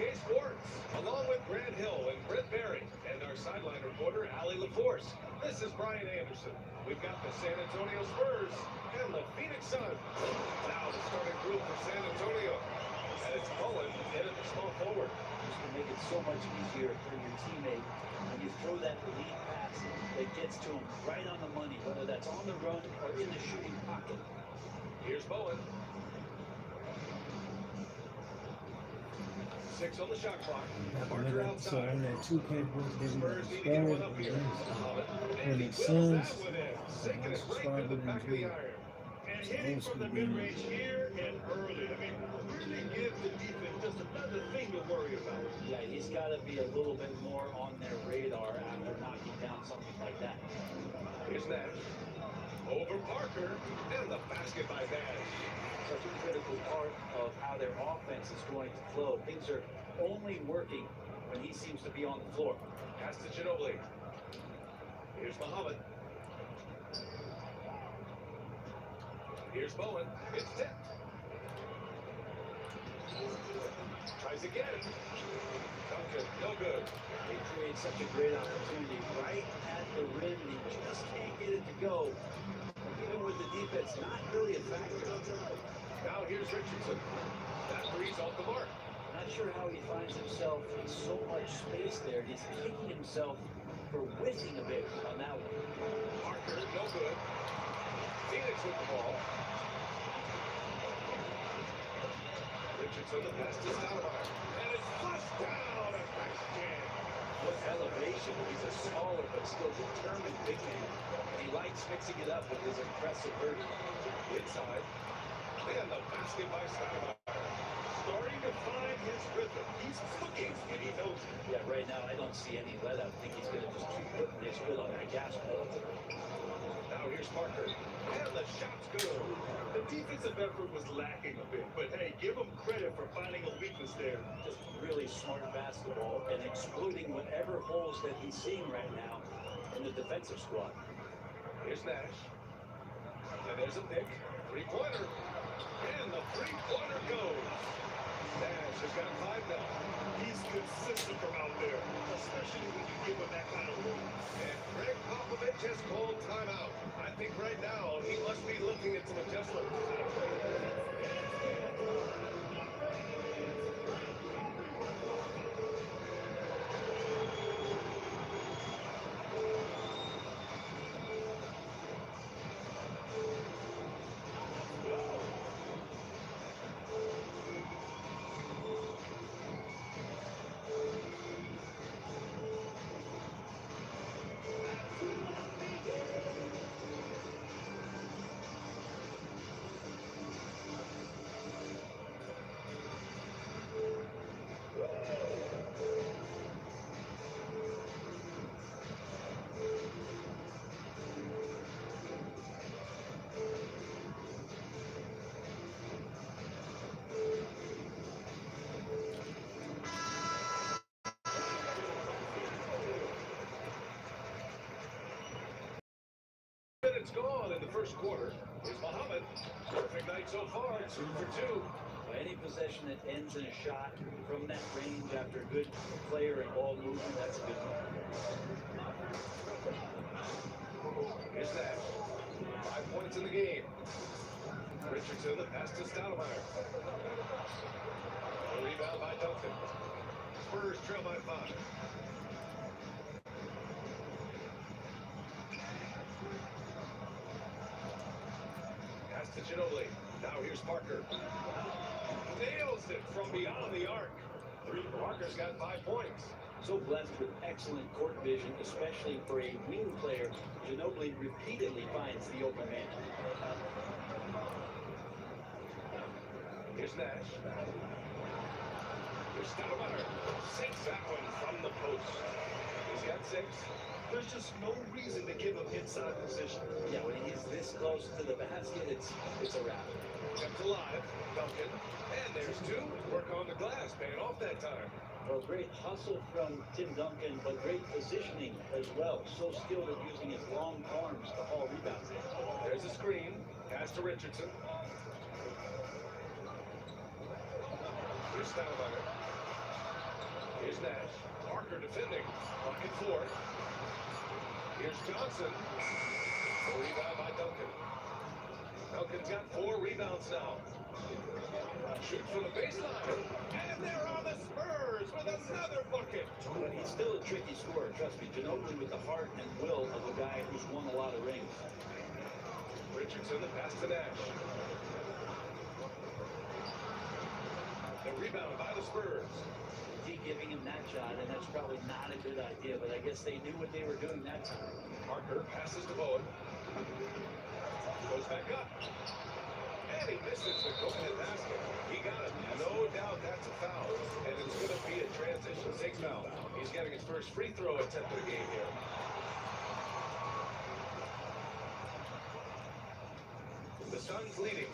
NHK Sports, along with Grant Hill and Brent Barry, and our sideline reporter, Allie LaForce. This is Brian Anderson. We've got the San Antonio Spurs and the Phoenix Suns. Now the starting group for San Antonio. And it's Mullen in at the small forward. It's going to make it so much easier for your teammate when you throw that lead pass that gets to him right on the money, whether that's on the run or in the shooting pocket. Here's Bowen. 6 on the shot clock. Marker So outside. in that 2K book, they do Spurs the need to get one Spurs up and here. and the He wills Suns. that one in. Sinking it right to the back of the iron. And hitting from the mid-range here and early. I mean, really gives the defense just another thing to worry about. Yeah, he's got to be a little bit more on their radar after knocking down something like that. Here's Nash. Over Parker. And the basket by Nash. Such a critical part of how their offense is going to flow. Things are only working when he seems to be on the floor. Pass to Ginobili. Here's Muhammad. Here's Bowen. It's tipped. Tries again. Duncan, no good. They create such a great opportunity right at the rim, and he just can't get it to go. Even with the defense not really a factor. Now here's Richardson. That three's off the mark. Not sure how he finds himself in so much space there. He's kicking himself for whiffing a bit on that one. Parker, no good. Phoenix with the ball. Richardson, the pass to Stoudemire. And it's flushed down. A nice jam. What elevation. He's a smaller but still determined big man. He likes mixing it up with his impressive vertical. Inside. And the basket by Stoudemire. Starting to find his rhythm. He's cooking, and he knows it. Yeah, right now I don't see any let up. I think he's going to just keep putting his foot on that gas pedal. Now here's Parker. And the shot's good. The defensive effort was lacking a bit, but hey, give him credit for finding a weakness there. Just really smart basketball and exploiting whatever holes that he's seeing right now in the defensive squad. Here's Nash. And there's a pick. Three-pointer. And the three-pointer goes. Nash has got 5 now. He's consistent from out there, especially when you give him that kind of room. And Greg Popovich has called timeout. I think right now he must be looking at some adjustments. Minutes gone in the first quarter. Here's Muhammad. Perfect night so far. 2 for 2. Any possession that ends in a shot from that range after a good player and ball movement, that's a good one. Here's Nash. 5 points in the game. Richardson, the pass to Stoudemire. A rebound by Duncan. Spurs trail by 5. Pass to Ginobili. Now here's Parker. Nails it from beyond the arc. Parker's got 5 points. So blessed with excellent court vision, especially for a wing player. Ginobili repeatedly finds the open man. Here's Nash. Here's Stoudemire. Sinks that one from the post. He's got 6. There's just no reason to give him inside position. Yeah, when he's this close to the basket, it's a wrap. Kept alive. Duncan. And there's 2. Work on the glass. Paying off that time. Well, great hustle from Tim Duncan, but great positioning as well. So skilled at using his long arms to haul rebounds. There's a screen. Pass to Richardson. Here's Stoudemire. Here's Nash. Parker defending. Pocket four. Here's Johnson. A rebound by Duncan. Duncan's got 4 rebounds now. Shoot from the baseline. And there are the Spurs with another bucket. But he's still a tricky scorer, trust me. Ginobili with the heart and will of a guy who's won a lot of rings. Richardson, the pass to Nash. The rebound by the Spurs. He giving him that shot, and that's probably not a good idea, but I guess they knew what they were doing that time. Parker passes to Bowen. Goes back up. And he misses the go-ahead basket. He got it. No doubt that's a foul. And it's going to be a transition 6 foul. He's getting his first free throw attempt of the game here. The Suns leading.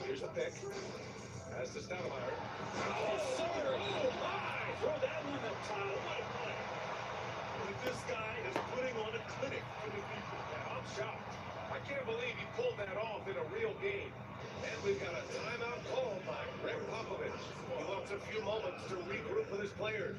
Here's the pick. Pass to Stoudemire. Oh, sir! Oh, my! Throw that one up, Tyler. What a play. This guy is putting on a clinic for the people. I'm shocked. I can't believe he pulled that off in a real game. And we've got a timeout called by Greg Popovich. He wants a few moments to regroup with his players.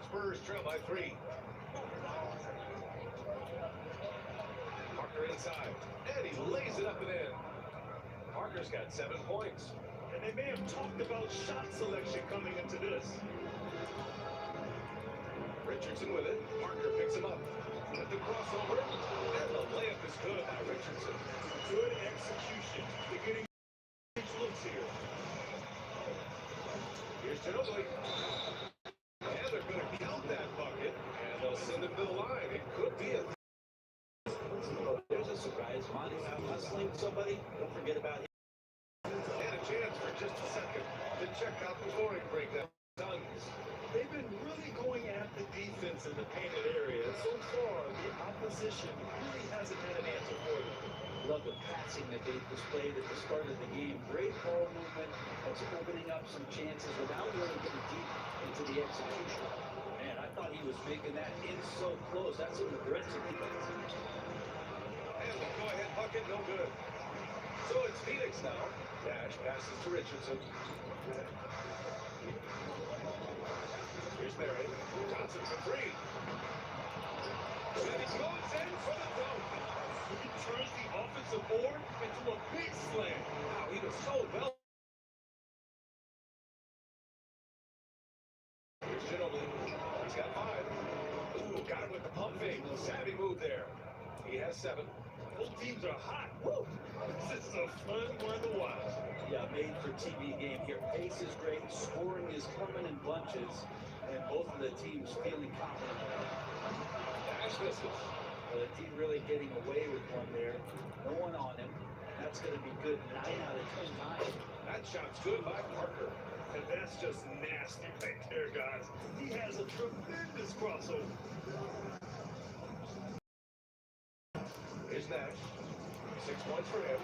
Spurs trail by 3. Parker inside. And he lays it up and in. Parker's got 7 points. And they may have talked about shot selection coming into this. Richardson with it. Parker picks him up. At the crossover. And the layup is good by Richardson. Good execution. They're getting looks here. Here's Ginobili. And they're going to count that bucket. And they'll send him to the line. It could be a... There's a surprise. Monty's out hustling somebody. Don't forget about him. And a chance for just a second to check out the scoring breakdown. Suns. They've been really going at the defense in the painted area. So far, the opposition really hasn't had an answer for them. Love the passing that they displayed at the start of the game. Great ball movement. That's opening up some chances without really getting deep into the execution. Man, I thought he was making that in so close. That's some aggressive defense. And the go-ahead bucket, no good. So it's Phoenix now. Nash passes to Richardson. Here's Barry. Johnson for 3. And he goes in for the dunk. He turns the offensive board into a big slam. Wow, he was so well. Here's Ginobili. He's got 5. Ooh, got him with the pump fake. Savvy move there. He has 7. Both teams are hot. Woo! This is a fun one to watch. Yeah, made for TV game here. Pace is great. Scoring is coming in bunches. And both of the teams feeling confident. Nash misses. The team really getting away with one there. No one on him. That's going to be good 9 out of 10 times. That shot's good by Parker. And that's just nasty right there, guys. He has a tremendous crossover. Here's Nash. 6 points for him.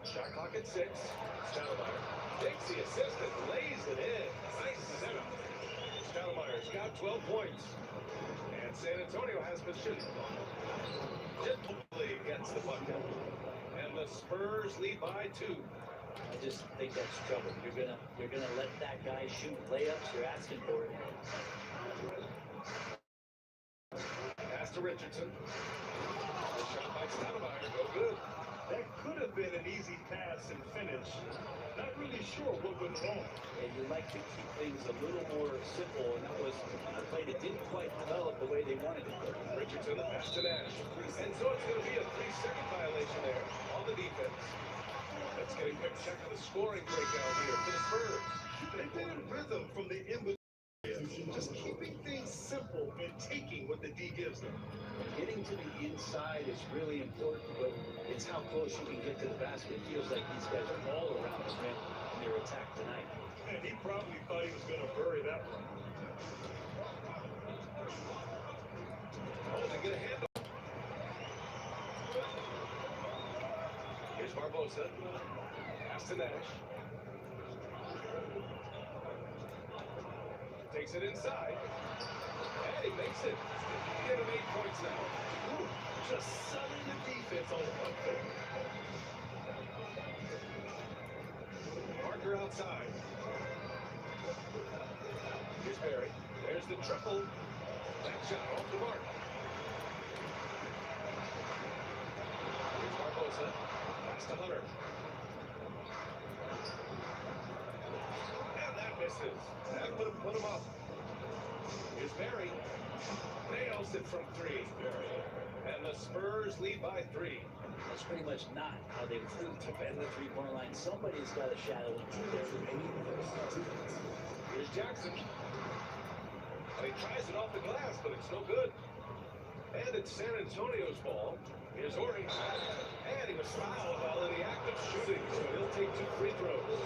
Shot clock at 6. Stoudemire takes the assist and lays it in. Nice setup. Stoudemire's got 12 points. And San Antonio has position. Gently gets the bucket. And the Spurs lead by 2. I just think that's trouble. You're gonna let that guy shoot layups. You're asking for it. Pass to Richardson. The shot by Stoudemire, no good. That could have been an easy pass and finish. Not really sure what went wrong. And you like to keep things a little more simple, and that was a play that didn't quite develop the way they wanted it to. Richardson, the pass to Nash. And so it's going to be a 3-second violation there on the defense. Let's get a quick check of the scoring breakdown here for the Spurs. They've been in rhythm from the in-between. Just keeping things simple and taking what the D gives them. Getting to the inside is really important, but it's how close you can get to the basket. It feels like these guys are all around the rim in their attack tonight. And he probably thought he was going to bury that one. Oh, they get a handle. Here's Barbosa. Pass to Nash. Takes it inside. And he makes it. Get him 8 points now. Ooh, just selling the defense on one thing. Parker outside. Here's Barry. There's the triple. That shot off the mark. Here's Barbosa. Pass to Hunter. And that misses. That put him up. Here's Barry. Nails it from 3. And the Spurs lead by 3. That's pretty much not how they would defend the three-point line. Somebody's got a shadow into there. Here's Jackson. And he tries it off the glass, but it's no good. And it's San Antonio's ball. Here's Ori. And he was fouled while in the act of shooting, so he'll take 2 free throws.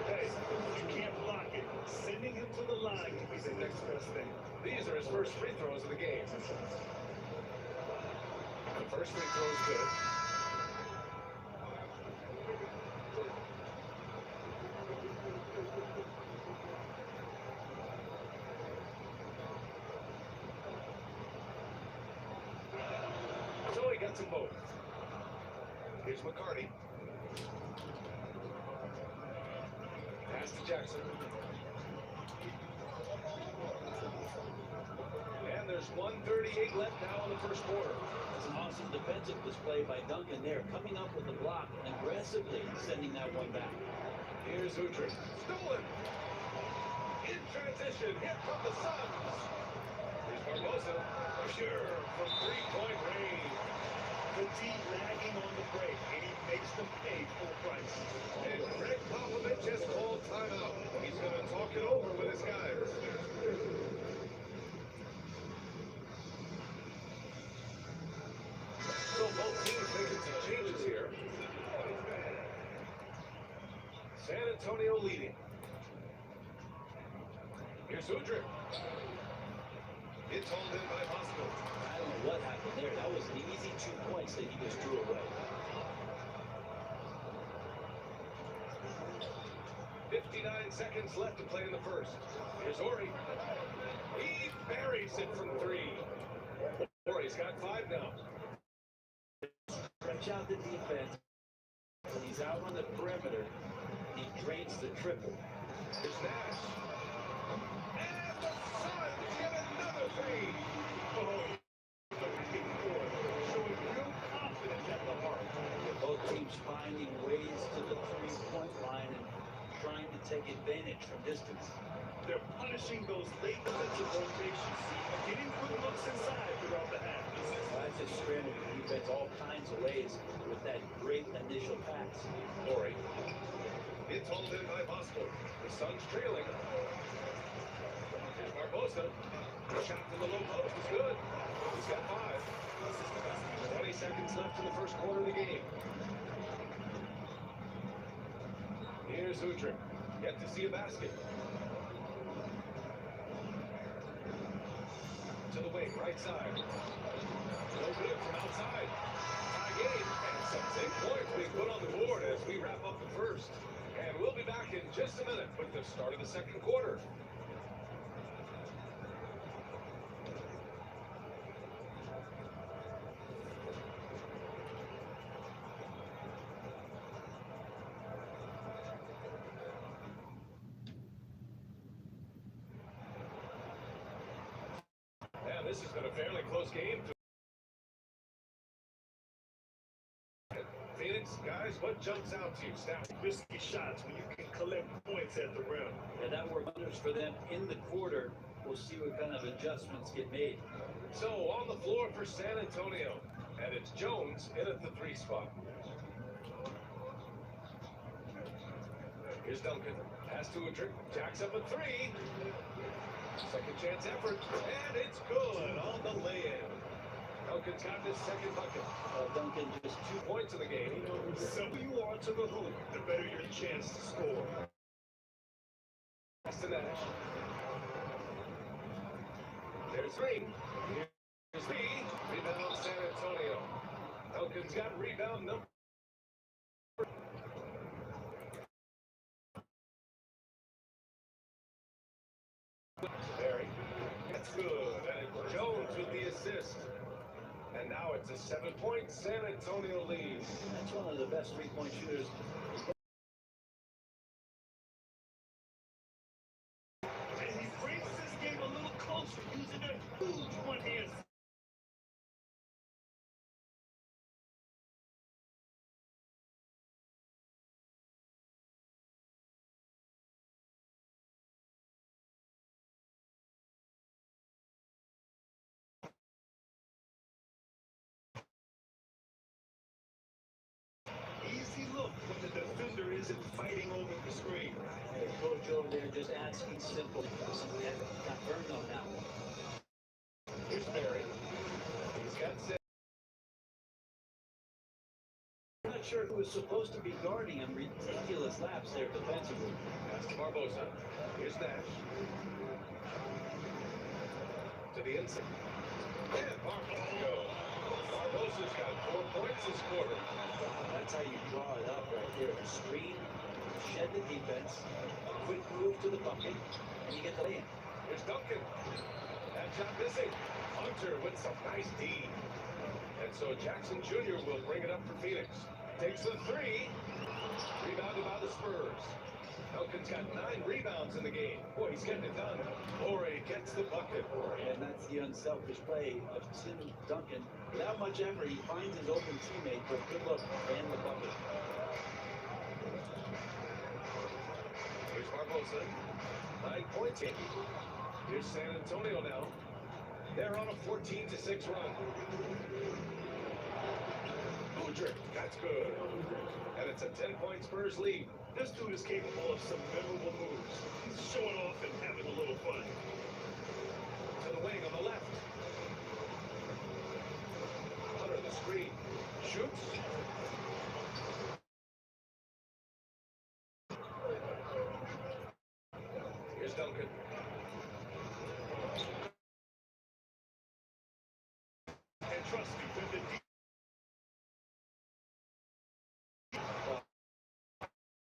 Hey, you can't block it. Sending him to the line could be the next best thing. These are his first free throws of the game. The first free throw is good. So he gets them both. Here's McCarty. Pass to Jackson. And there's 1:38 left now in the first quarter. It's an awesome defensive display by Duncan there, coming up with the block and aggressively sending that one back. Here's Utrecht. Stolen. In transition. Hit from the Suns. Here's Barbosa. Sure from 3-point range. The D lagging on the break, and he makes them pay full price. And Greg Popovich has called timeout. He's going to talk it over with his guys. So both teams making some changes here. San Antonio leading. Here's Udrih. It's hauled in by Bosco. I don't know what happened there. That was an easy 2 points that he just drew away. 59 seconds left to play in the first. Here's Ori. He buries it from 3. Ori's got 5 now. Stretch out the defense. When he's out on the perimeter, he drains the triple. Here's Nash. And the Suns get another 3. Showing real confidence at the heart. Both teams finding ways to the three-point line and trying to take advantage from distance. They're punishing those late defensive rotations and getting good looks inside throughout the half. That's just scrambling the defense all kinds of ways with that great initial pass. Ori. It's hauled in by Bosco. The Suns trailing. Here's Barbosa. The shot from the low post is good. He's got 5. 20 seconds left in the first quarter of the game. Here's Utrecht. Yet to see a basket. To the wing, right side. No good from outside. Tie game. And some big points being put on the board as we wrap up the first. And we'll be back in just a minute with the start of the second quarter. This has been a fairly close game. Phoenix, guys, what jumps out to you? Stat. Risky shots when you can collect points at the rim. And that worked wonders for them in the quarter. We'll see what kind of adjustments get made. So on the floor for San Antonio, and it's Jones in at the 3 spot. Here's Duncan. Pass to Udrih. Jacks up a 3. Second chance effort, and it's good on the lay-in. Duncan's got his second bucket. Duncan just 2 points in the game. The simpler you are to the hoop, the better your chance to score. Pass to Nash. There's 3. Here's 3. Rebound San Antonio. Duncan's got rebound number. Barry. That's good. And Jones with the assist. And now it's a 7-point San Antonio lead. That's one of the best three-point shooters. And he brings this game a little closer using a huge one-hand. Easy look when the defender isn't fighting over the screen. The coach over there just asking simple. Got burned on that one. Here's Barry. He's got 6. I'm not sure who was supposed to be guarding him. Ridiculous laps there defensively. Pass to Barbosa. Here's Nash. To the inside. And Barbosa goes. Barbosa's got 4 points this quarter. That's how you draw it up right there. A screen, shed the defense, quick move to the bucket, and you get the lay-in. Here's Duncan. That shot missing. Hunter with some nice D. And so Jackson Jr. will bring it up for Phoenix. Takes the 3. Rebounded by the Spurs. Duncan's got 9 rebounds in the game. Boy, he's getting it done. Morey gets the bucket. And that's the unselfish play of Tim Duncan. Without much effort, he finds his open teammate, but good look, and the bucket. Here's Barbosa. 9 points. Here's San Antonio now. They're on a 14-6 run. Udrih, that's good. And it's a 10-point Spurs lead. This dude is capable of some memorable moves. He's showing off and having a little fun. To the wing on the left. Under the screen. Shoots. Here's Duncan. And trust me, when the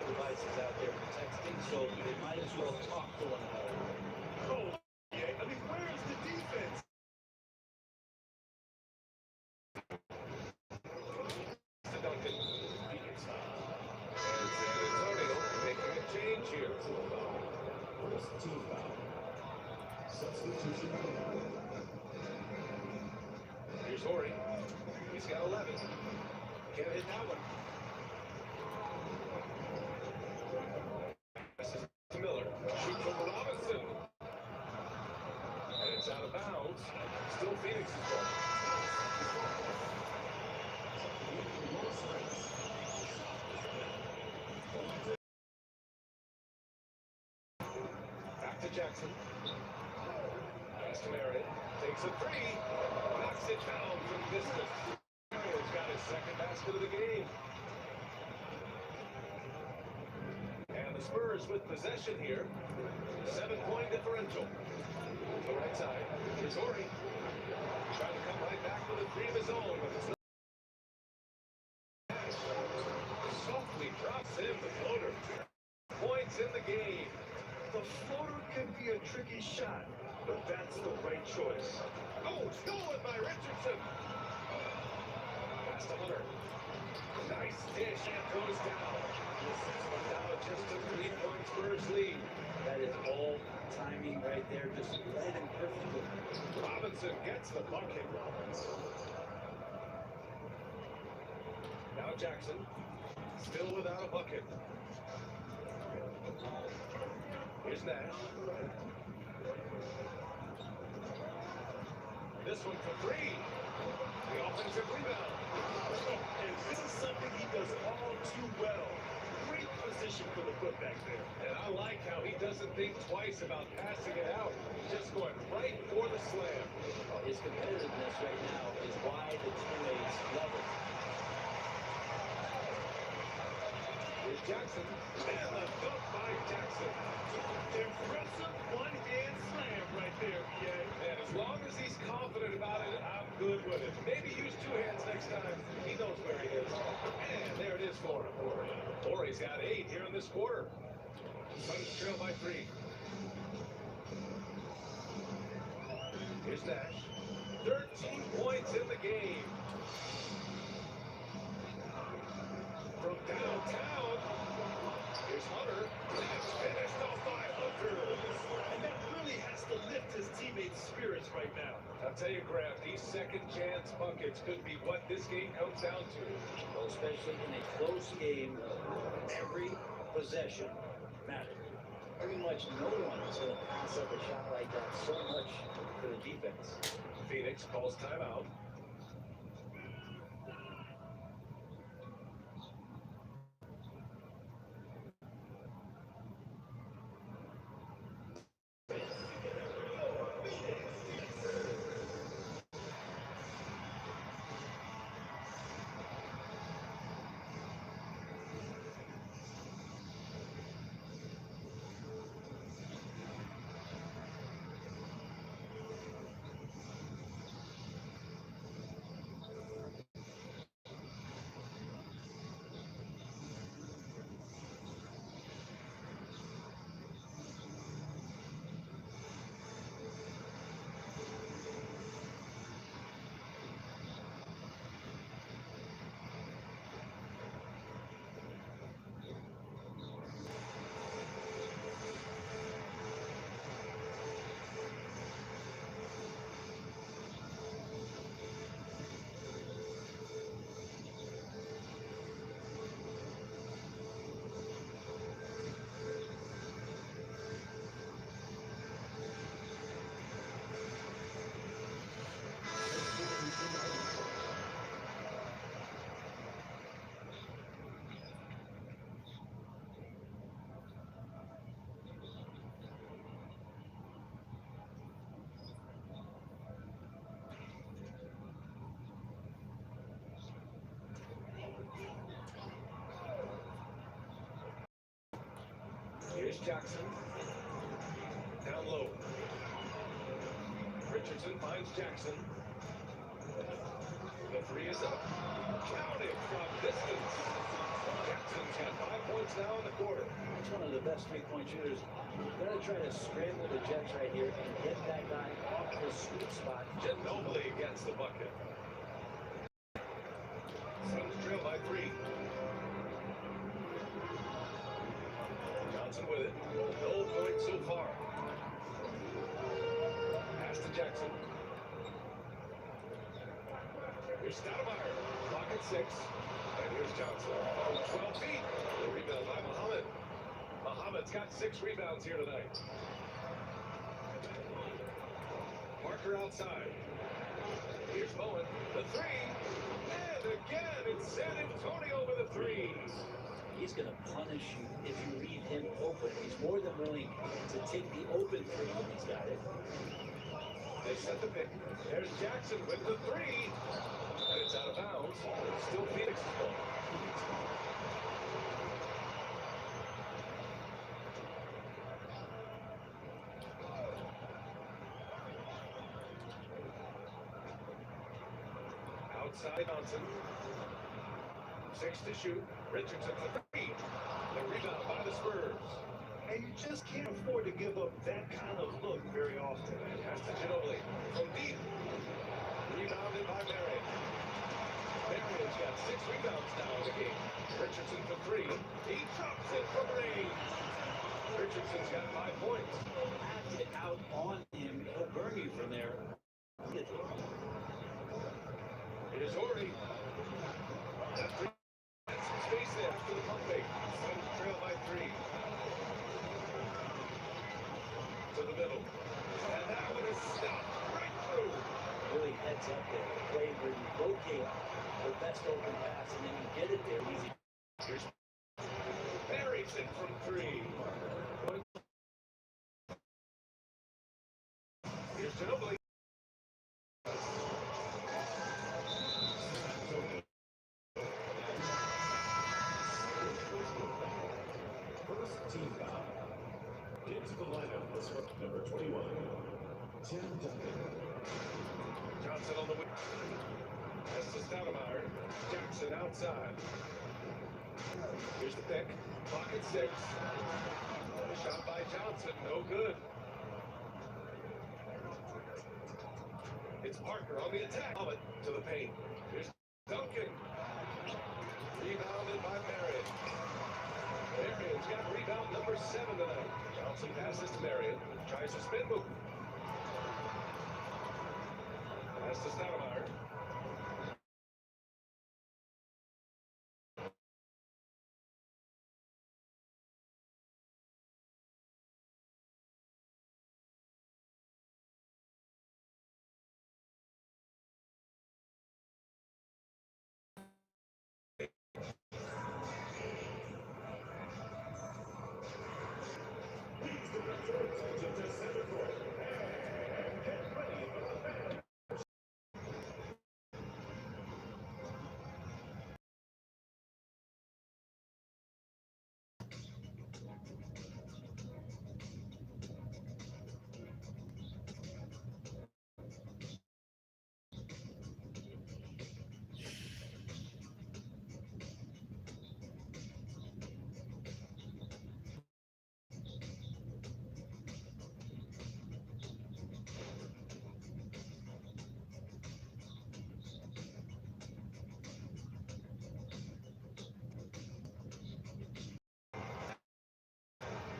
Devices out there for texting, so they might as well talk to one another. oh, yeah, I mean, where is the defense? To Duncan. And San Antonio making a change here. First team foul. Substitution. Here's Horry. He's got 11. Can't hit that one. This is to Miller. Shoot from Robinson. And it's out of bounds. Still Phoenix's ball. Back to Jackson. Pass to Marion. Takes a 3. Knocks it down from distance. Marion's got his second basket of the game. And the Spurs with possession here. 7-point differential. To the right side. Here's Horry. Trying to come right back with a 3 of his own. But it's not. Softly drops in the floater. Points in the game. The floater can be a tricky shot, but that's the right choice. Oh, stolen by Richardson. Pass to Hunter. Nice dish and goes down. But now it's just a 3-point Spurs lead. That is all timing right there, just led him perfectly. Robinson Robinson gets the bucket. Now Jackson, still without a bucket. Here's Nash. This one for three. The offensive rebound. And this is something he does all too well. Great position for the putback there. And I like how he doesn't think twice about passing it out. Just going right for the slam. His competitiveness right now is why the teammates love it. Here's Jackson. And the dunk by Jackson. Impressive one-hand slam right there, PA. And as long as he's confident about it, I'm good with it. Maybe use two hands next time. He knows where he is. And there it is for him. Torrey's got 8 here in this quarter. Suns trail by 3. Here's Nash. 13 points in the game. From downtown, here's Hunter. It's finished off by Hunter. And that really has to lift his teammates' spirits right now. I'll tell you, Graham, these second chance buckets could be what this game comes down to. Well, especially in a close game, every possession matters. Pretty much no one is going to pass up a shot like that so much for the defense. Phoenix calls timeout. Here's Jackson. Down low. Richardson finds Jackson. The three is up. Counted from distance. Jackson's got 5 points now in the quarter. He's one of the best three-point shooters. You've got to try to scramble the Jets right here and get that guy off the sweet spot. Ginobili gets the bucket. Suns trail by 3. Johnson with it. No points so far. Pass to Jackson. Here's Stoudemire. Clock at 6. And here's Johnson. From 12 feet. The rebound by Muhammad. Muhammad's got 6 rebounds here tonight. Parker outside. Here's Bowen. The 3. And again, it's San Antonio with the 3. He's going to punish you if you leave him open. He's more than willing to take the open three when he's got it. They set the pick. There's Jackson with the 3. And it's out of bounds. Still Phoenix's ball. Outside Johnson. 6 to shoot. Richardson for 3. The rebound by the Spurs. And you just can't afford to give up that kind of look very often. Pass to Ginobili. From deep. Rebounded by Marion. Marion's got 6 rebounds now in the game. Richardson for 3. He drops it from range. Richardson's got 5 points. Act it out on him. He'll burn you from there. the best open pass, and then you get it there easy. Buries it from three. Here's Ginobili. First team foul. Into the lineup was number 21, Tim Duncan. Johnson on the wing. That's to Stoudemire. Jackson outside. Here's the pick. Pocket six. Shot by Johnson. No good. It's Parker on the attack. To the paint. Here's Duncan. Rebounded by Marion. Marion's got rebound number 7 tonight. Johnson passes to Marion. Tries to spin move. Pass to Stoudemire.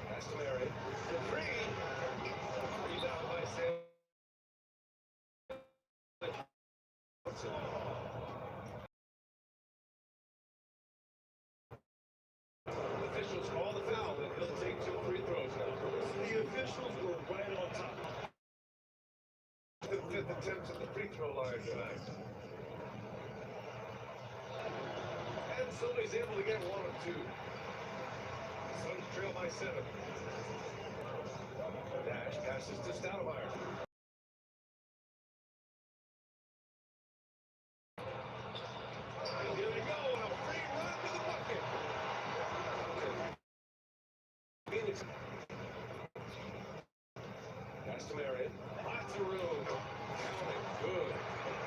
Pass to Marion. The three. Rebound by Sam. Officials call the foul, and he'll take 2 free throws now. The officials were right on top. The 5th attempt at the free throw line tonight. And so he's able to get 1 of 2. Suns trail by 7. Nash passes to Stoudemire. And here we go, and a free run to the bucket. Phoenix. Pass to Marion. Lots of room. Counting. Good.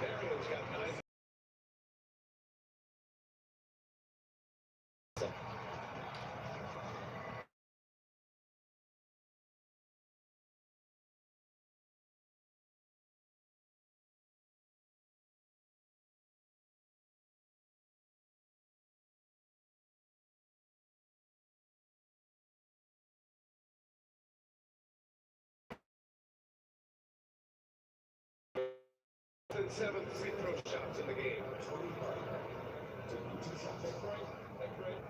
Marion's got 9. And 7 free throw shots in the game. 25 to 2 shots. That's right. That's right.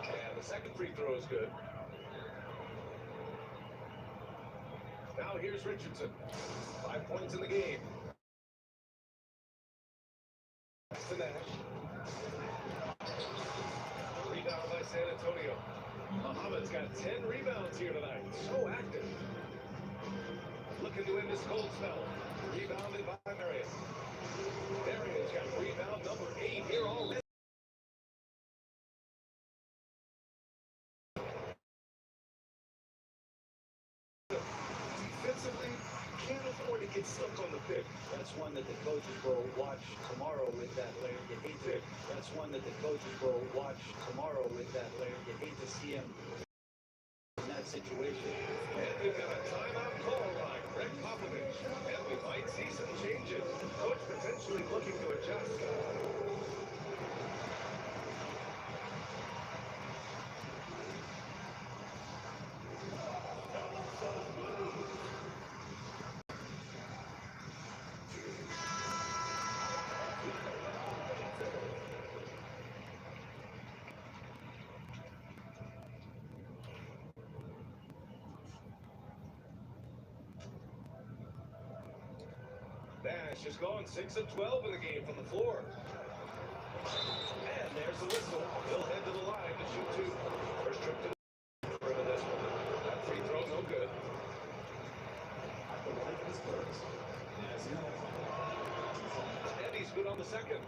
And the second free throw is good. Now here's Richardson. 5 points in the game. Pass to Nash. Rebound by San Antonio. Muhammad's got 10 rebounds here tonight. So active. Looking to end this cold spell. Rebounded by Marion. Marion's got rebound number 8 here already. Defensively, can't afford to get stuck on the pick. That's one that the coaches will watch tomorrow with that player. You hate to. That's one that the coaches will watch tomorrow with that player. You hate to see him in that situation. And we've got a timeout call by Greg Popovich. And we might see some changes. Coach potentially looking to adjust. Nash has gone 6 of 12 in the game from the floor. And there's the whistle. He'll head to the line to shoot two. First trip to the rim of this one. That free throw, no good. The right of the Spurs. As now. And he's good on the second.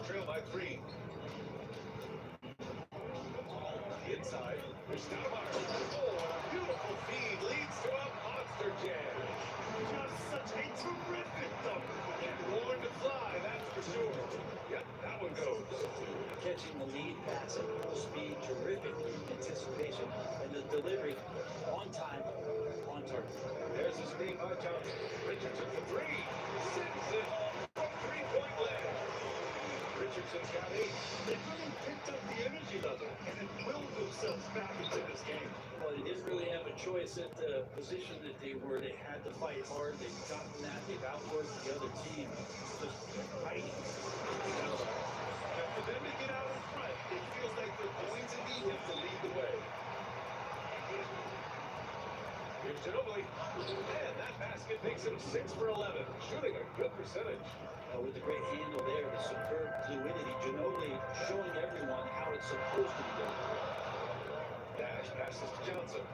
Trail by 3. Inside. There's Stoudemire. Oh, and a beautiful feed leads to a monster jam. Just such a terrific dunk. And born to fly, that's for sure. Yep, that one goes. Catching the lead pass at full speed, terrific anticipation, and the delivery on time, on target. There's the screen by Johnson. Richardson for 3. Sends it from 3-point land. Richardson's got 8. They've really picked up the energy level and then willed themselves back into this game. Well, they didn't really have a choice at the position that they were. They had to fight hard. They've gotten that. They've outworked the other team. Just fighting. And for them to get out in front, it feels like they're going to need him to lead the way. Here's Ginobili. And that basket makes him 6 for 11. Shooting a good percentage. With the great handle there, the superb fluidity, Ginobili showing everyone how it's supposed to be done. Nash passes to Johnson.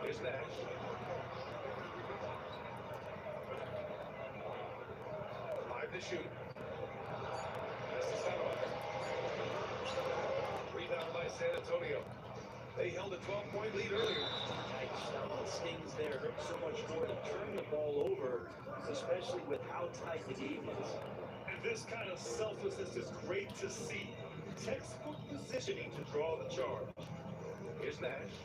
Here's Nash. Five to shoot. Pass to Stoudemire. Rebound by San Antonio. They held a 12-point lead earlier. Tight shot, the stings there hurt so much more to turn the ball over, especially with how tight the game is. And this kind of selflessness is great to see. Textbook positioning to draw the charge. Here's Nash.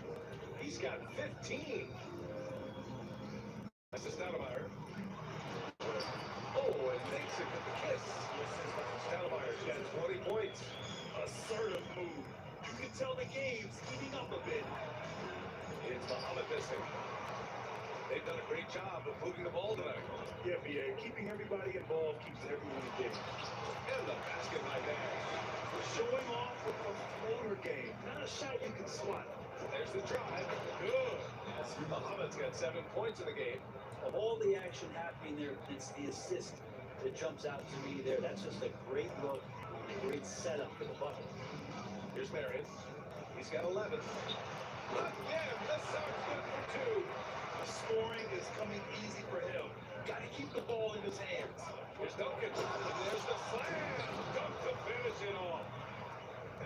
He's got 15. Pass to Stoudemire. Oh, and makes it with the kiss. Stoudemire's got 20 points. Assertive move. You can tell the game's heating up a bit. It's Muhammad missing. They've done a great job of moving the ball tonight. Yeah, BA, keeping everybody involved keeps everyone engaged. And the basket by Nash. Showing off with a floater game, not a shot you can swat. There's the drive. Good. Muhammad's got 7 points in the game. Of all the action happening there, it's the assist that jumps out to me there. That's just a great look, a great setup for the bucket. Here's Marion. He's got 11. Again, the Sox good for 2. The scoring is coming easy for him. Got to keep the ball in his hands. Here's Duncan. And there's the slam. Dunk to finish it off.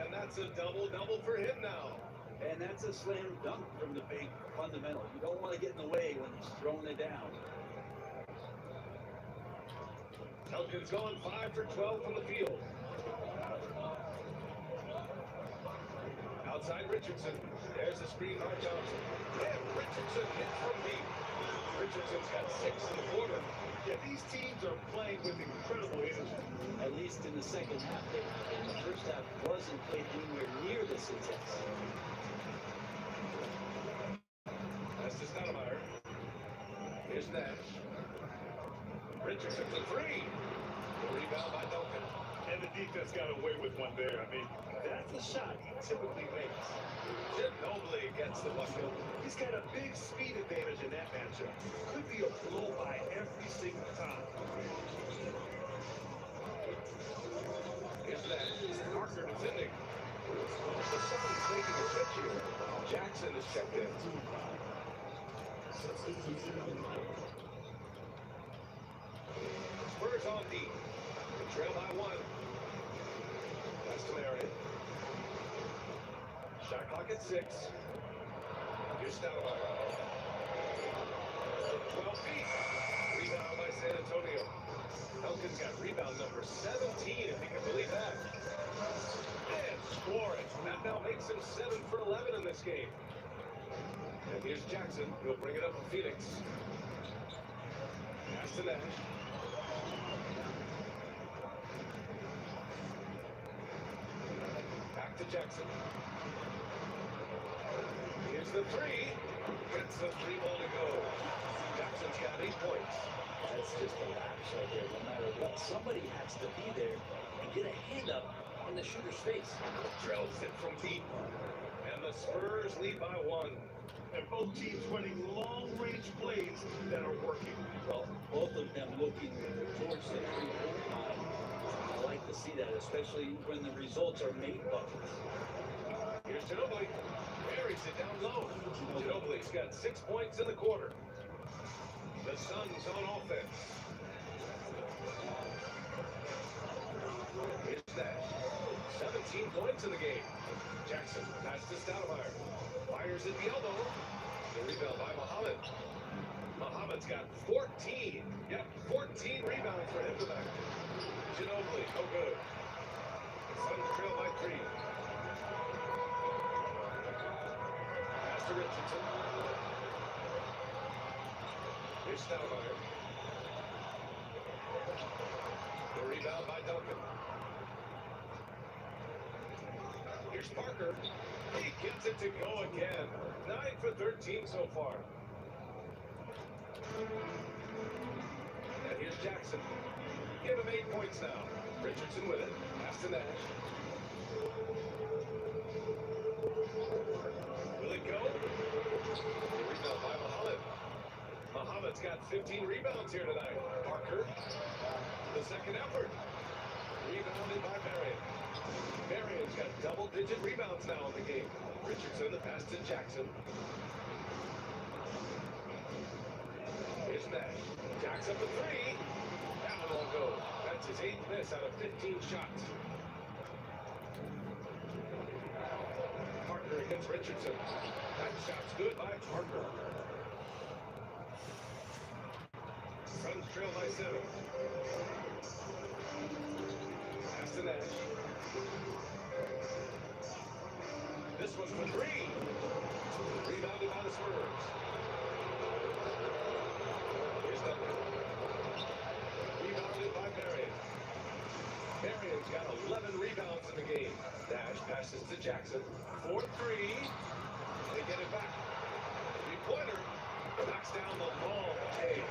And that's a double-double for him now. And that's a slam dunk from the big fundamental. You don't want to get in the way when he's throwing it down. Duncan's going 5 for 12 from the field. Outside Richardson. There's the screen by Johnson. And Richardson hits from deep. Richardson's got 6 in the quarter. Yeah, these teams are playing with incredible energy. At least in the second half. In the first half wasn't played anywhere near this intense. That's to Stoudemire. Here's Nash. Richardson for 3. The rebound by Duncan. And the defense got away with one there. I mean, that's a shot he typically makes. Ginobili gets the bucket. He's got a big speed advantage in that matchup. Could be a blow by every single time. Here's Nash. Parker defending. The Suns making a switch here. Jackson is checked in. Spurs on deep. They trail by 1. That's to Marion. Shot clock at 6. Here's Stoudemire. 12 feet. Rebound by San Antonio. Duncan's got rebound number 17, if you can believe that. And scoring. That now makes him 7 for 11 in this game. And here's Jackson. He'll bring it up for Phoenix. Pass to Nash. Back to Jackson. Here's the 3. Gets the 3 ball to go. Jackson's got 8 points. That's just a lapse right there. No matter what, somebody has to be there and get a hand up in the shooter's face. Drills it from deep. And the Spurs lead by 1. And both teams running long-range huge plays that are working. Well, both of them looking towards the three-point line. I like to see that, especially when the results are made buckets. Here's Ginobili. Buries it down low. Ginobili's got 6 points in the quarter. The Suns on offense. Here's Nash. 17 points in the game. Jackson pass to Stoudemire. Fires at the elbow. The rebound by Muhammad. Muhammad's got 14. Yep, 14 rebounds for him tonight. Ginobili, no good. Suns trail by 3. Pass to Richardson. Here's Stoudemire. The rebound by Duncan. Here's Parker. He gets it to go again. 9 for 13 so far. And here's Jackson. Give him 8 points now. Richardson with it. Pass to Nash. Will it go? The rebound by Muhammad. Muhammad's got 15 rebounds here tonight. Parker. The second effort. Rebounded by Marion. Marion's got double-digit rebounds now in the game. Richardson, the pass to Jackson. Here's Nash. Jacks up a 3. That one won't go. That's his 8th miss out of 15 shots. Parker against Richardson. That shot's good by Parker. Suns trail by 7. Pass to Nash. This one's for 3. Rebounded by the Spurs. Here's Duncan. Rebounded by Marion. Marion's got 11 rebounds in the game. Nash passes to Jackson. 4-3. They get it back. 3-pointer. Knocks down the ball. Hey,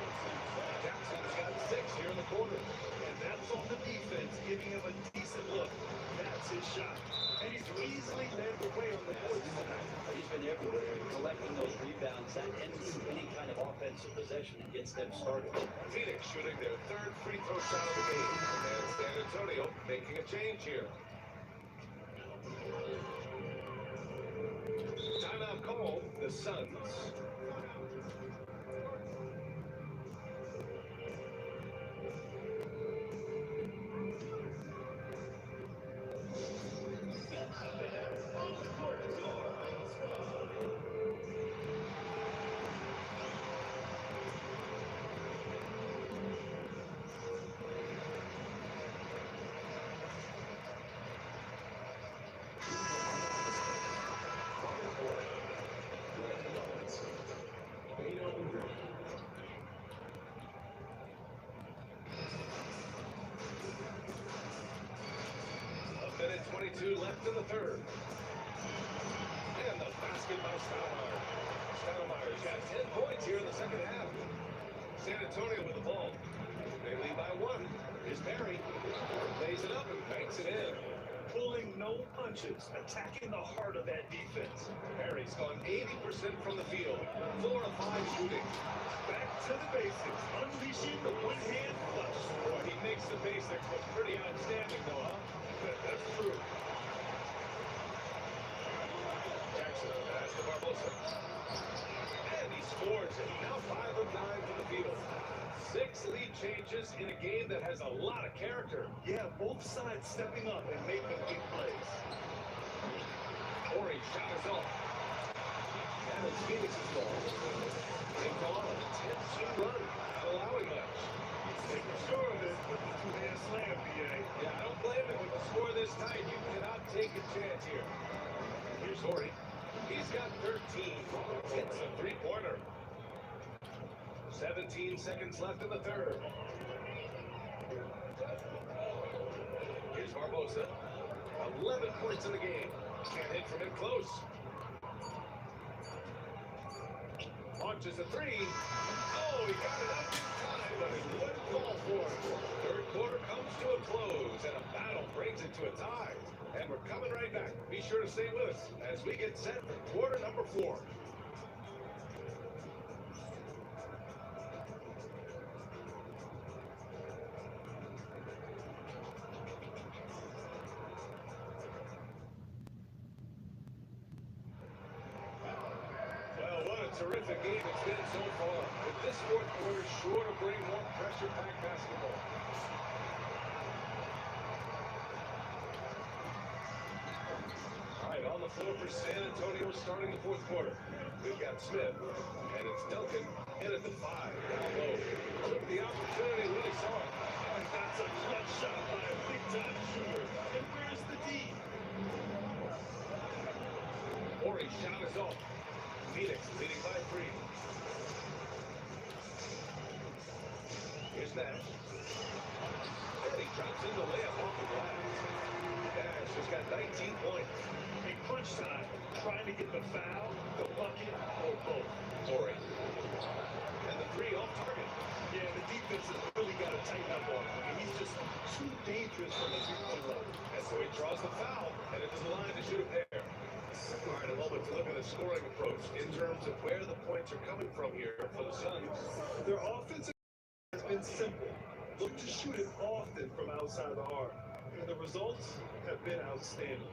Jackson's got 6 here in the quarter. And that's on the defense, giving him a decent look. That's his shot. And he's easily led the way on the boards tonight. He's been everywhere, collecting those rebounds. That ends any kind of offensive possession and gets them started. Phoenix shooting their 3rd free throw shot of the game. And San Antonio making a change here. Timeout call, the Suns. Minute 22 left in the 3rd. And the basket by Stoudemire. Stoudemire's got 10 points here in the 2nd half. San Antonio with the ball. They lead by 1. Here's Barry. Lays it up and banks it in. Pulling no punches, attacking the heart of that defense. Barry's gone 80% from the field. 4 of 5 shooting. Back to the basics, unleashing the one-hand flush. Boy, he makes the basics look pretty outstanding, though, huh? That's true. Jackson pass to Barbosa. And he scores it. Now 5 of 9 from the field. 6 lead changes in a game that has a lot of character. Yeah, both sides stepping up and making big plays. Corey shot us off. That is Phoenix's ball. They've gone on a 10-2 run, not allowing much. Making sure of it with the two-hand slam, BA. Yeah, I don't blame him. With the score this tight, you cannot take a chance here. Here's Horry. He's got 13. Hits a 3-pointer. 17 seconds left in the 3rd. Here's Barbosa. 11 points in the game. Can't hit from him close. Launches a 3. Oh, he got it up in time, but it wouldn't fall for him. 3rd quarter comes to a close, and a battle brings it to a tie. And we're coming right back. Be sure to stay with us as we get set for quarter number 4. terrific game it's been so far. But this fourth quarter is sure to bring more pressure-packed basketball. All right, on the floor for San Antonio starting the fourth quarter. We've got Smith, and it's Duncan in at the 5. Down low. Took the opportunity when he saw it. And that's a clutch shot by a big-time shooter. And where's the D? Horry shot is off. Phoenix leading by 3. Here's Nash. And he drops in the layup off the glass. Nash has got 19 points. In crunch time, trying to get the foul, the bucket, or both. Horry. And the 3 off target. Yeah, the defense has really got to tighten up on him. I mean, he's just too dangerous from the three-point line. And so he draws the foul, and it is the line to shoot a pair. All right, a moment to look at the scoring approach in terms of where the points are coming from here for the Suns. Their offensive has been simple. Look to shoot it often from outside the arc. And the results have been outstanding.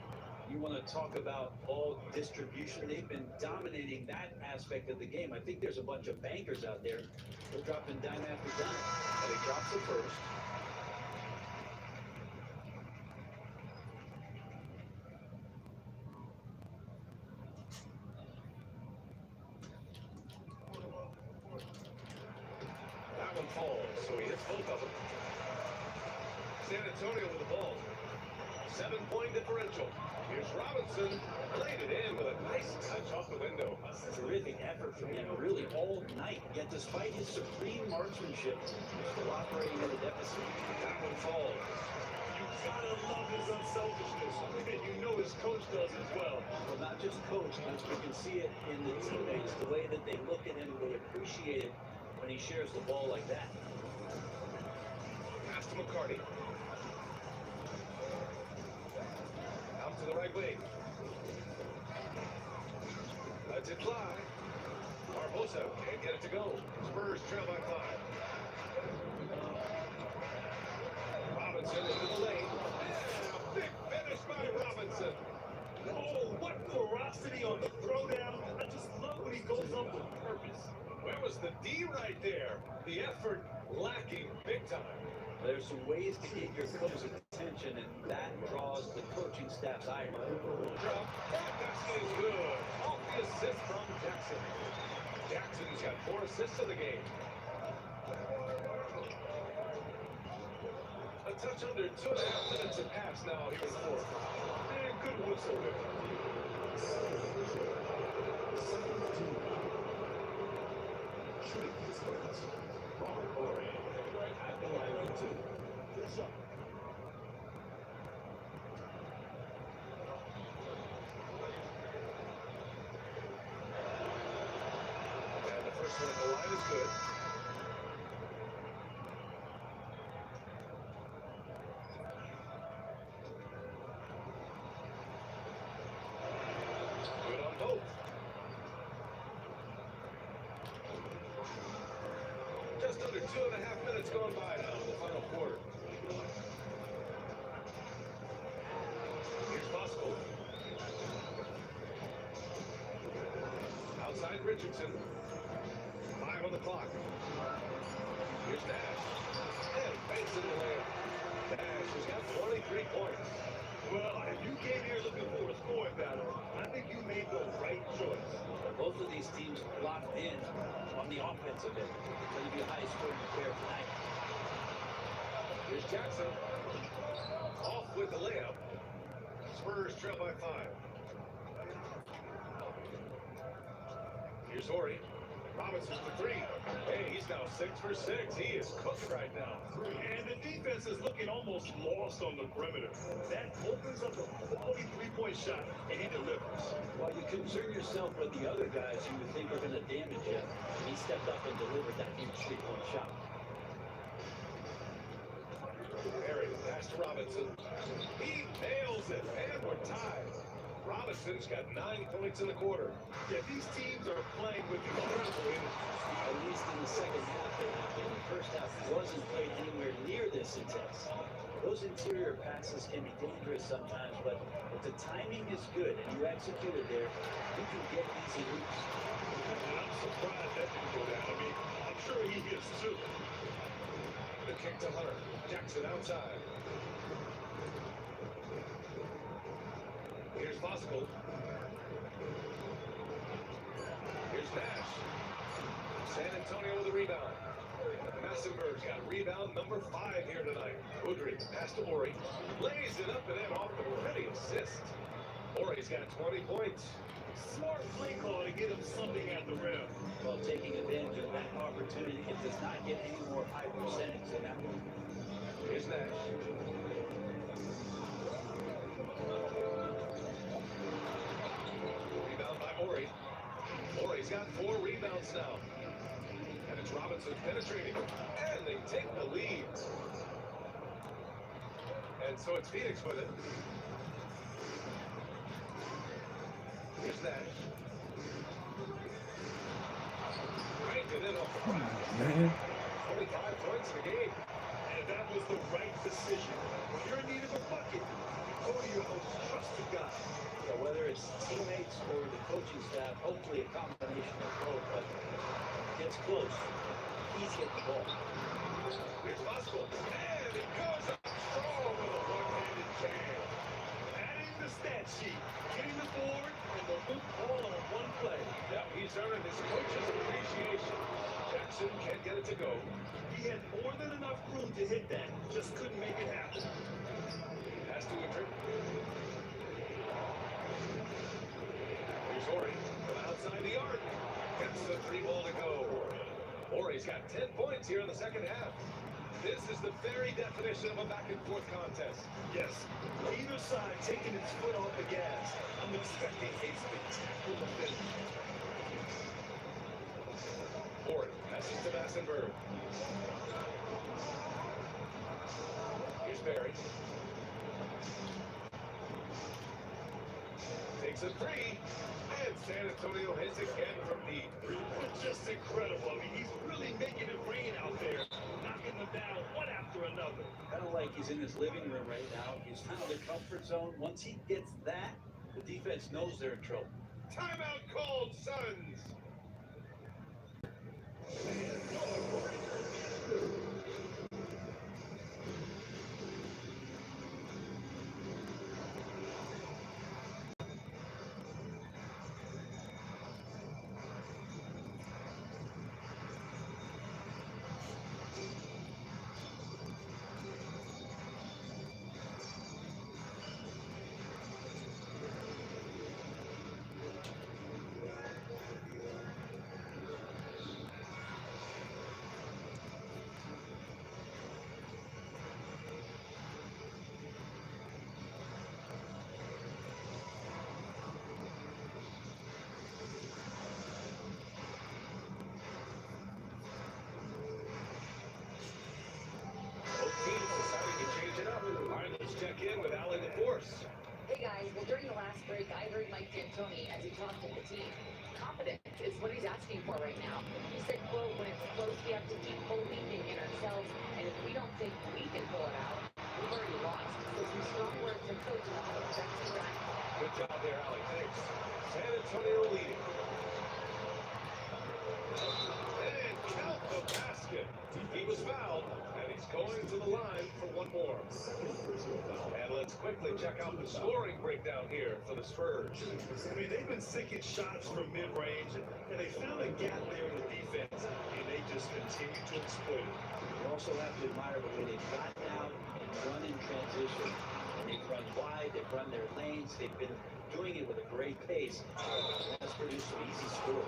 You want to talk about ball distribution? They've been dominating that aspect of the game. I think there's a bunch of bankers out there. They're dropping dime after dime. And he drops it first. That one falls, so he hits both of them. San Antonio with the ball. 7-point differential. Here's Robinson. Laid it in with a nice touch off the window. Terrific effort from him really all night. Yet despite his supreme marksmanship, he's still operating at a deficit. That one falls. You gotta love his unselfishness. And you know his coach does as well. Well, not just coach, but you can see it in the teammates, the way that they look at him, they appreciate it when he shares the ball like that. Pass to McCarty. Out to the right wing. Lets it fly. Barbosa can't get it to go. Spurs trail by 5. Robinson into the lane. And a big finish by Robinson. Oh, what ferocity on the throwdown. I just love when he goes up with purpose. Where was the D right there? The effort lacking big time. There's some ways to get your coach's attention, and that draws the coaching staff's ire. Drop. That's good. Off the assist from Jackson. Jackson's got 4 assists in the game. A touch under 2.5 minutes have passed now here in the fourth. And good whistle there. Shooting his points. Robert Horry at the line for 2. Good shot. And the first one at the line is good. Good on both. Just under 2.5 minutes gone by now in the final quarter. Here's Bosco. Outside Richardson. 5 on the clock. Here's Nash. And banks in the layup. Nash has got 23 points. Well, if you came here looking for a scoring battle, I think you made the right choice. Both of these teams locked in on the offensive end. It's going to be a high-scoring affair tonight. Here's Jackson. Off with the layup. Spurs trail by 5. Here's Horry. Robinson for 3. Hey, he's now 6 for 6. He is cooking right now. And the defense is looking almost lost on the perimeter. That opens up a quality three-point shot, and he delivers. While you concern yourself with the other guys you would think are going to damage you, he stepped up and delivered that huge three-point shot. Perry, pass to Robinson. He nails it, and we're tied. Robinson's got 9 points in the quarter. Yeah, these teams are playing with incredible energy. At least in the second half, they have. In the first half wasn't played anywhere near this intense. Those interior passes can be dangerous sometimes, but if the timing is good and you execute it there, you can get easy loops. And I'm surprised that didn't go down. I mean, I'm sure he is too. The kick to Hunter. Jackson outside. Here's Voskuhl. Here's Nash. San Antonio with a rebound. Massenberg's got rebound number 5 here tonight. Woodring pass to Ori. Lays it up and then off the ready assist. Ori's got 20 points. Smart play call to get him something at the rim. While taking advantage of that opportunity, it does not get any more high percentage than that one. Here's Nash. Rebound by Ori. Ori's got 4 rebounds now. And it's Robinson penetrating. And they take the lead. And so it's Phoenix with it. Here's Nash. Cranked it in off the glass. 25 points in the game. And that was the right decision. When you're in need of a bucket, you go to your most trusted guy. So whether it's teammates or the coaching staff, hopefully a combination of both, but gets close. He's getting the ball. Here's Voskuhl. And it goes up strong with a one-handed jam. Adding the stat sheet, getting the board, and the hoop all on one play. Now he's earned his coach's appreciation. Jackson can't get it to go. He had more than enough room to hit that, just couldn't make it happen. Pass to Woodring. Here's Ori from outside the arc. Gets the 3 ball to go. Ori's got 10 points here in the second half. This is the very definition of a back-and-forth contest. Yes, either side taking its foot off the gas. I'm expecting a spectacular finish. Ori passes to Massenberg. Here's Barry. Takes a 3. And San Antonio hits again from deep. Just incredible. I mean, he's really making it rain out there, knocking them down one after another. Kind of like he's in his living room right now. He's found a comfort zone. Once he gets that, the defense knows they're in trouble. Timeout called, Suns. Check in with Allie LaForce. Hey guys, well during the last break, I heard Mike D'Antoni as he talked to the team. Confidence is what he's asking for right now. He said, quote, when it's close, we have to keep believing in ourselves, and if we don't think we can pull it out, we've already lost. So some strong words from coach about the team back. Good job there, Allie. Thanks. San Antonio leading. And count the basket. He was fouled, and he's going to the line for one more. And let's quickly check out the scoring breakdown here for the Spurs. I mean, they've been sinking shots from mid-range, and they found a gap there in the defense, and they just continue to exploit it. You also have to admire the way they've gotten out and run in transition. And they've run wide, they've run their lanes, they've been doing it with a great pace. That's produced some easy scores.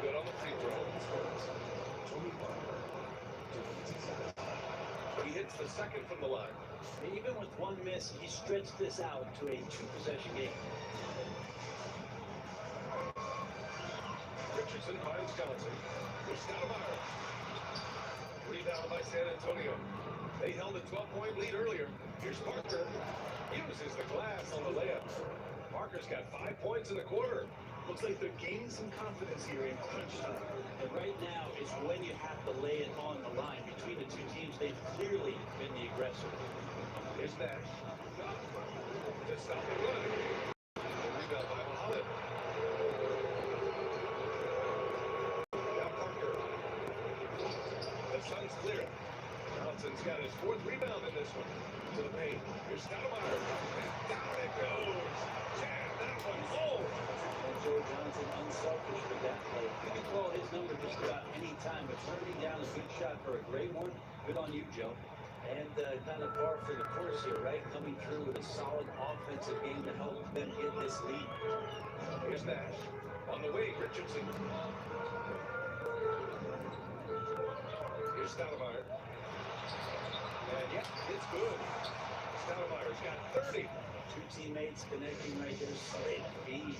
Good on the free throw. He hits the second from the line. And even with one miss, he stretched this out to a 2-possession game. Richardson finds Johnson. Here's Stoudemire. Rebound by San Antonio. They held a 12-point lead earlier. Here's Parker. Uses the glass on the layup. Parker's got 5 points in the quarter. Looks like they're gaining some confidence here in crunch time. And right now is when you have to lay it on the line. Between the two teams, they've clearly been the aggressor. Here's Nash. To stop the run. Rebound by Muhammad. Now Parker. The Suns clear. Johnson's got his fourth rebound in this one. To the paint. Here's Stoudemire. And down it goes. Jam that one home. And Joe Johnson unselfish with that play. You can call his number just about any time, but turning down a good shot for a great one, good on you, Joe. And kind of par for the course here, right? Coming through with a solid offensive game to help them get this lead. Here's Nash. On the way, Richardson. Here's Stoudemire. And yeah, it's good. Stoudemire's got 30. Two teammates connecting right there. Slick feed.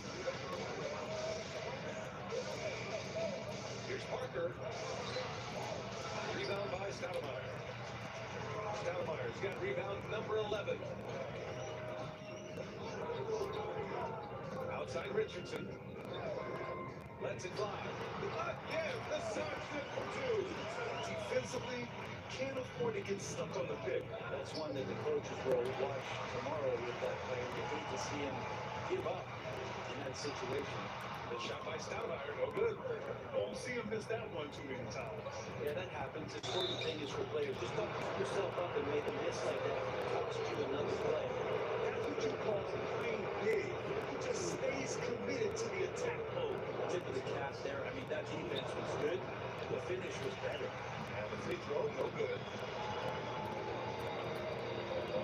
Here's Parker. Rebound by Stoudemire. Stoudemire's got rebound number 11. Outside Richardson. Lets it fly. Again, the Suns hit for two. Defensively, can't afford to get stuck on the pick. That's one that the coaches will watch tomorrow with that player. You hate to see him give up in that situation. The shot by Stoudemire, no good. Won't see him miss that one too many times. Yeah, that happens. The important thing is for players, just don't put yourself up and make a miss like that. It costs you another play. That's what you call playing big. He just stays committed to the attack mode. Tip of the cap there. I mean, that defense was good. The finish was better. And the free throw, no good.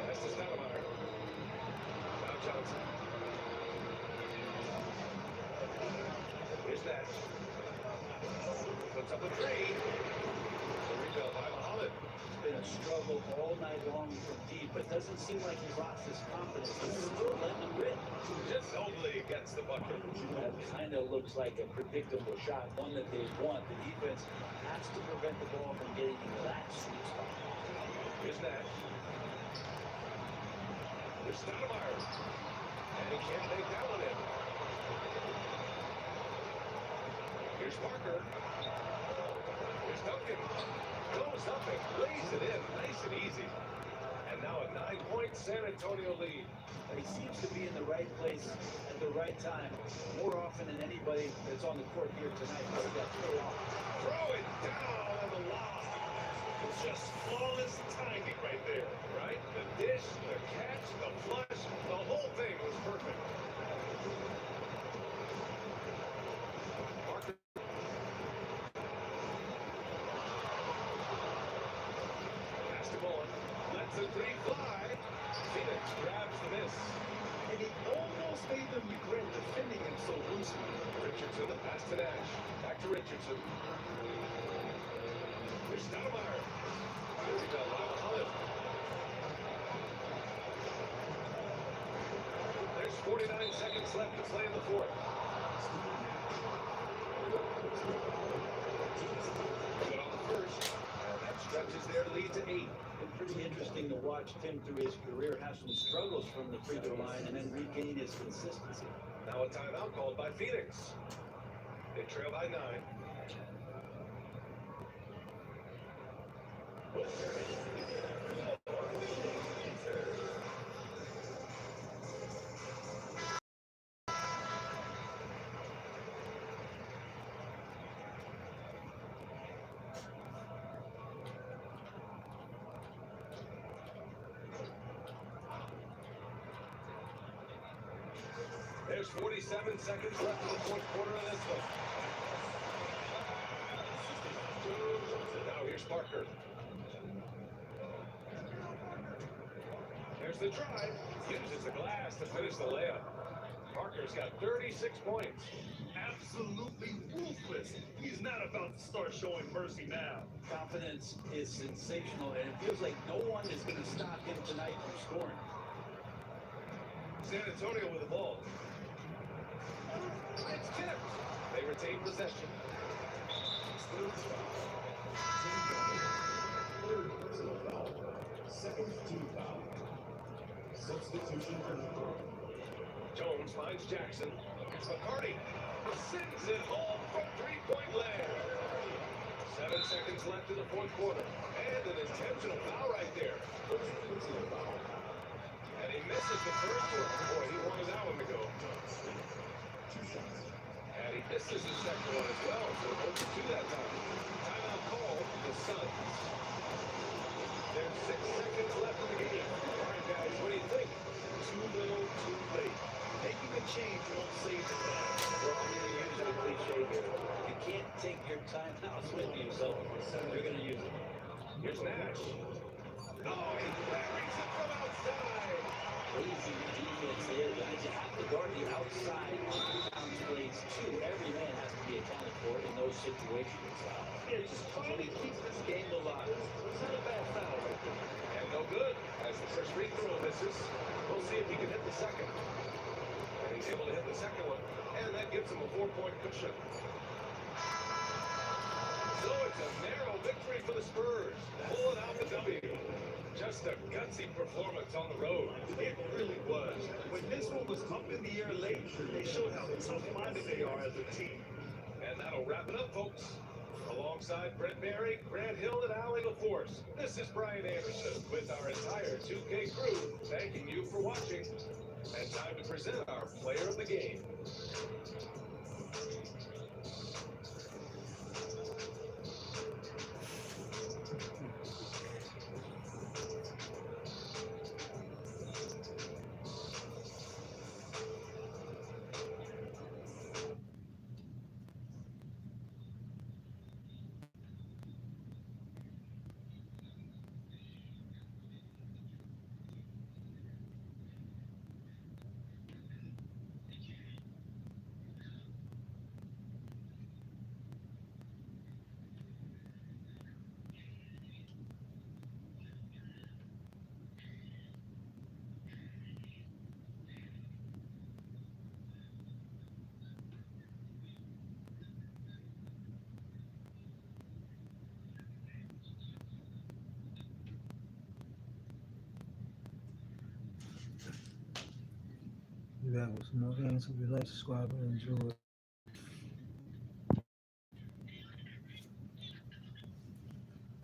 That's to Stoudemire. Now Johnson. Here's Nash. Puts up a three. The rebound by Muhammad. It's been a struggle all night long from deep, but doesn't seem like he's lost his confidence. He's still letting him rip. Just only gets the bucket. That kind of looks like a predictable shot, one that they want. The defense has to prevent the ball from getting into that sweet spot. Here's Nash. There's Stoudemire. And he can't make that one in. Here's Parker. Here's Duncan. Goes up and lays it in. Nice and easy. And now a 9-point San Antonio lead. He seems to be in the right place at the right time more often than anybody that's on the court here tonight. He got throw off. Throw it down on the lob. It's just flawless timing right there. Right? The dish, the catch, the flush, the whole thing was perfect. Parker. Pass to Bowen. Lets the three fly. Phoenix grabs the miss. And it almost made them regret defending him so loosely. Richardson, the pass to Nash. Back to Richardson. Here's Stoudemire. Rebound by Muhammad. There's 49 seconds left to play in the fourth. Good on the first. And that stretches their lead to 8. Been pretty interesting to watch Tim through his career have some struggles from the free throw line and then regain his consistency. Now a timeout called by Phoenix. They trail by 9. There's 47 seconds left in the fourth quarter of this one. Now here's Parker. There's the drive. Uses the glass to finish the layup. Parker's got 36 points. Absolutely ruthless. He's not about to start showing mercy now. Confidence is sensational, and it feels like no one is going to stop him tonight from scoring. San Antonio with the ball. It's tipped. They retain possession. Third personal foul. Second team foul. Substitution for the throw. Jones finds Jackson. It's McCarty. Sings it home from three-point land. 7 seconds left in the fourth quarter. And an intentional foul right there. And he misses the first one. Boy, he wanted that one to go. And he misses the second one as well. So 0-2 that time. Timeout call, the Suns. There's 6 seconds left in the game. All right, guys, what do you think? Too little, too late. Making a change won't save the time. Well, I'm going to use the cliche here. You can't take your timeouts with you, so you're going to use it. Here's Nash. Oh, he buries it from outside. Lazy defense there, guys. You have to guard the outside on plays, too. Every man has to be accounted for in those situations. Yeah, just finally keeps this game alive. It's not a bad foul right there. And no good, as the first free throw misses. We'll see if he can hit the second. And he's able to hit the second one, and that gives him a 4-point cushion. So it's a narrow victory for the Spurs, pulling out the W. Just a gutsy performance on the road. It really was. When this one was up in the air late, they showed how tough-minded they are as a team. And that'll wrap it up, folks. Alongside Brent Barry, Grant Hill, and Allie LaForce, this is Brian Anderson with our entire 2K crew thanking you for watching. And time to present our player of the game. Be back with some more games. If you like, subscribe, and enjoy.